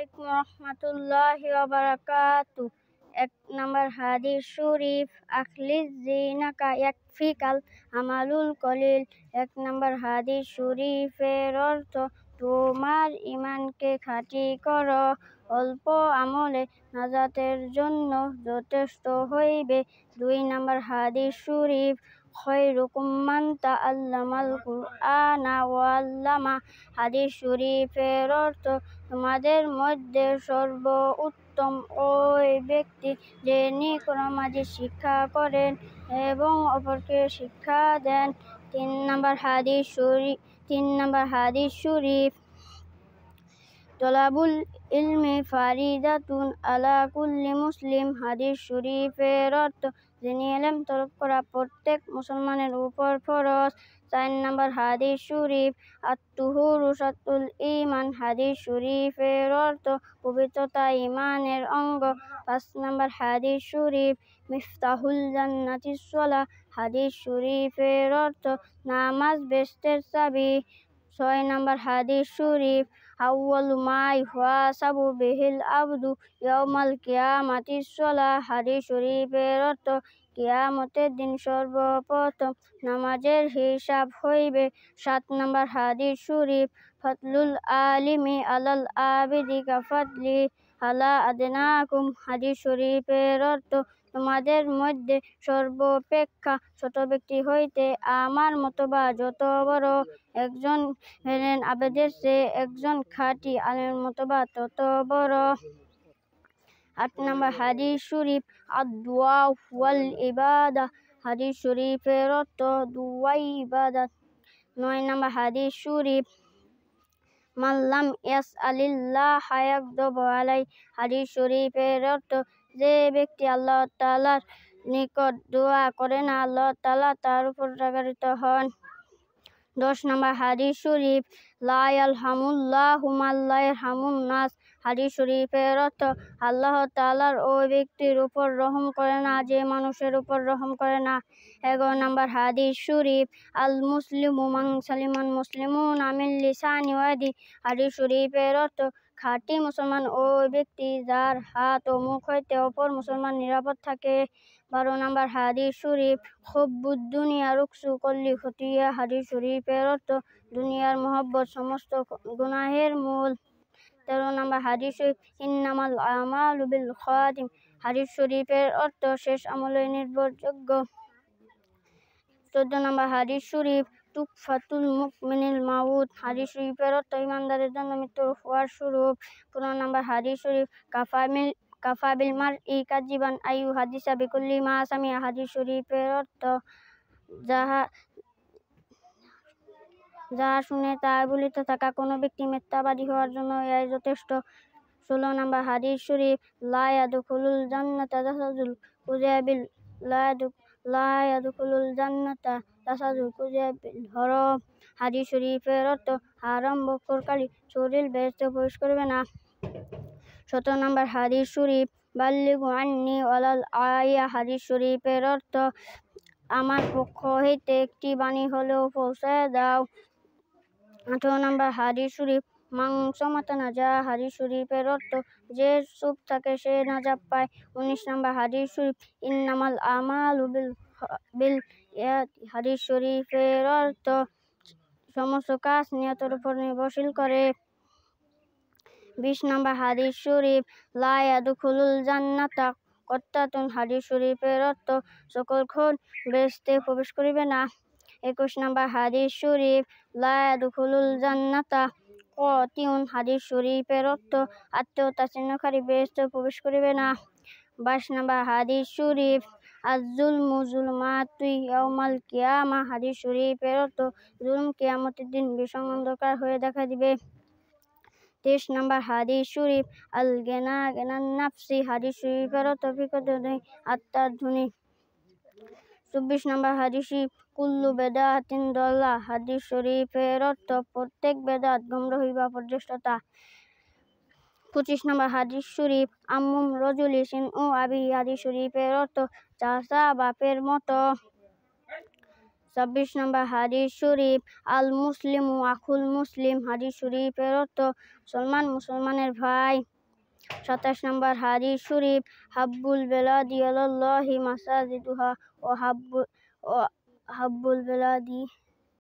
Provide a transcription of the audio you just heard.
আলাইকুম রহমতুল্লাহি ওয়া বারাকাতু। ১ নম্বর হাদিস শরীফ, আখলিস যিনাকা ইয়াকফিকাল আমালুল কলিল। ১ নম্বর হাদিস শরীফের অর্থ, তোমার ঈমানকে খাঁটি করো, অল্প আমলে নাজাতের জন্য যথেষ্ট হইবে। ২ নম্বর হাদিস শরীফ, খয়রুকুম মান তাআল্লামাল কুরআনা ওয়া আল্লামা। হাদিস শরীফের অর্থ, তোমাদের মধ্যে সর্বোত্তম ওই ব্যক্তি যিনি কোরআন মাজিদ শিক্ষা করেন এবং অপরকে শিক্ষা দেন। ৩ নম্বর হাদিস শরীফ, তলাবুল ইলমি ফারিদাতুন আলা কুল্লি মুসলিম। হাদিস শরীফের অর্থ, যিনি ইলম তলব করা প্রত্যেক মুসলমানের উপর ফরজ। ৪ নম্বর হাদিস শরীফ, আত-তুহুরু শাতরুল ঈমান। হাদিস শরীফের অর্থ, পবিত্রতা ঈমানের অঙ্গ। ৫ নম্বর হাদিস শরীফ, মিফতাহুল জান্নাতিস সালাহ। হাদিস শরীফের অর্থ, নামাজ বেহেশতের চাবি। ৬ নম্বর হাদিস শরীফ, আউয়ালু মা ইউহাসাবু বিহিল আবদু ইয়াউমাল কিয়ামাতিস সালাহ। হাদিস শরীফের অর্থ, কিয়ামতের দিন সর্বপ্রথম নামাজের হিসাব হইবে। ৭ নম্বর হাদিস শরীফ, ফাদলুল আলিমি আলাল আবিদি কাফাদলি আলা আদনাকুম। হাদিস শরীফের অর্থ, তোমাদের মধ্যে সর্বাপেক্ষা ছোট ব্যক্তি হইতে আমার মতবা যত বড়, একজন আবেদের চেয়ে একজন খাঁটি আলেমের মতবা তত বড়। ৮ নম্বর হাদিস শরীফ, আদ-দুআ ওয়াল ইবাদাহ। হাদিস শরীফের অর্থ, দুআই ইবাদত। ৯ নম্বর হাদিস শরীফ, মান লাম ইয়াসআলিল্লাহা ইয়াগদাবু আলাইহি। হাদিস শরীফের অর্থ, যে ব্যক্তি আল্লাহ তাআলার নিকট দোয়া করে না, আল্লাহ তাআলা তার উপর রাগান্বিত হন। ১০ নম্বর হাদিস শরীফ, লা ইয়ারহামুল্লাহু মান লা ইয়ারহামুন নাস। হাদিস শরীফের অর্থ, আল্লাহ তাআলার ওই ব্যক্তির উপর রহম করে না যে মানুষের উপর রহম করে না। ১১ নম্বর হাদিস শরীফ, আল মুসলিমু মান সালিমাল মুসলিমুনা মিন লিসানি ওয়া ইয়াদিহি। হাদিস শরীফের অর্থ, খাঁটি মুসলমান ওই ব্যক্তি যার হাত ও মুখ হইতে অপর মুসলমান নিরাপদ থাকে। ১২ নম্বর হাদিস শরীফ, হুব্বুদ দুনিয়া রুকসু কুল্লি খতিয়া। হাদিস শরীফের অর্থ, দুনিয়ার মহব্বত সমস্ত গুনাহের মূল। ১৩ নম্বর হাদিস শরীফ, ইন্নামাল আমালু বিল খাওয়াতিম। হাদিস শরীফের অর্থ, শেষ আমলই নির্ভরযোগ্য। ১৪ নম্বর হাদিস শরীফ, তুহফাতুল মুমিনিল মাউত। হাদিস শরীফের অর্থ, ঈমানদারের জন্য মৃত্যু উপহার স্বরূপ। ১৫ নম্বর হাদিস শরীফ, কাফা বিল মারই কাযিবান আইয়ু হাদিসা বিকুল্লি মা সামিআ। হাদিস শরীফের অর্থ, যাহা শুনে তাই বলিতে থাকা কোনো ব্যক্তি মিথ্যাবাদী হওয়ার জন্য ইহাই যথেষ্ট। ১৬ নম্বর হাদিস শরীফ, লা ইয়াদখুলুল জান্নাতা জাসাদুল হরম। হাদিস শরীফের অর্থ, হারাম ভক্ষণকারী শরীর বেহেশতে প্রবেশ করবে না। ১৭ নম্বর হাদিস শরীফ, বাল্লিগু আন্নী ওয়ালাউ আয়া। হাদিস শরীফের অর্থ, আমার পক্ষ হইতে একটি বাণী হলেও পৌঁছাইয়া দাও। ১৮ নম্বর হাদিস শরীফ, মান সামাতা নাজা। হাদিস শরীফের অর্থ, যে চুপ থাকে সে নাজাত পায়। ১৯ নম্বর হাদিস শরীফ, ইন্নামাল আমালু বিল-নিয়াতি। হাদিস শরীফের অর্থ, সমস্ত কাজ নিয়তের উপর নির্ভরশীল করে। ২০ নম্বর হাদিস শরীফ, লা ইয়াদখুলুল জান্নাতা কত্তাতুন। হাদিস শরীফের অর্থ, সকল খুন বেহেশতে প্রবেশ করিবে না। ২১ নম্বর হাদিস শরীফ, লা ইয়াদখুলুল জান্নাতা কাতিউন। হাদিস শরীফের অর্থ, আত্মীয়তা ছিন্নকারী বেহেশতে প্রবেশ করিবে না। ২২ নম্বর হাদিস শরীফ, আয-যুলমু যুলমাতুন ইয়াউমাল কিয়ামাহ। হাদিস শরীফের অর্থ, জুলুম কিয়ামতের দিন ভীষণ অন্ধকার হয়ে দেখা দিবে। ২৩ নম্বর হাদিস শরীফ, আল-গিনা গিনান নাফসি। হাদিস শরীফের অর্থ, ফিকর ধনী আত্মার ধনী। ২৪ নম্বর হাদিস শরীফ, কুল্লু বিদআতিন দালালাহ। হাদিস শরীফের অর্থ, প্রত্যেক বেদাত গুমরাহি বা পথভ্রষ্টতা। ২৫ নম্বর হাদিস শরীফ, আম্মুম রাজুলি সিনউ আবিহি। হাদিস শরীফের অর্থ, চাচা বাপের মতো। 26 নম্বর হাদিস শরীফ, আল মুসলিমু আখুল মুসলিম, হাদিস শরীফের অর্থ মুসলমান মুসলমানের ভাই। 27 নম্বর হাদিস শরীফ, হাব্বুল বেলাদি আলাল্লাহি মাসাজিদুহা ও হাব্বুল বেলাদি